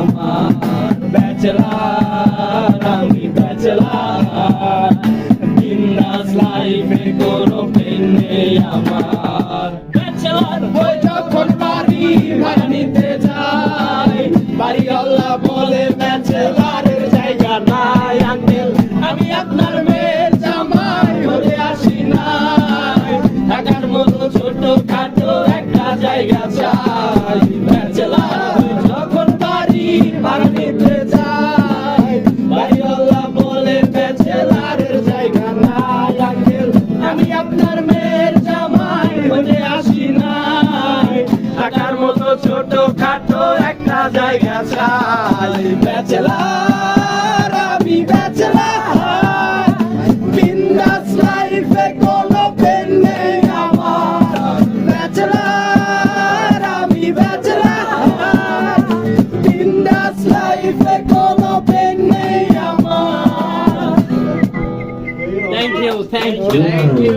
আমার ব্যাচেলার আমি ব্যাচেলার বিন্দাস লাইফে কোনো পেন নেই আমার ব্যাচেলার ওই যখন বাড়ি ভাড়া নিতে যাই বাড়িওয়ালা বলে ব্যাচেলারের জায়গা নাই আঙ্কেল আমি আপনার মেয়ের জামাই হতে আসি নাই থাকার মতো ছোট খাটো একটা জায়গা চাই ব্যাচেলার যখন বাড়ি ভাড়া নিতে যাই বাড়িওয়ালা বলে ব্যাচেলারের জায়গা নাই আঙ্কেল আমি আপনার মেয়ের জামাই হতে আসি নাই থাকার মতো ছোট খাটো একটা জায়গা চাই ব্যাচেলার আমি ব্যাচেলার বিন্দাস লাইফে কোনো পেন নেই আমার ব্যাচেলার আমি ব্যাচেলার বিন্দাস লাইফে কোনো পেন নেই আমার থ্যাংক ইউ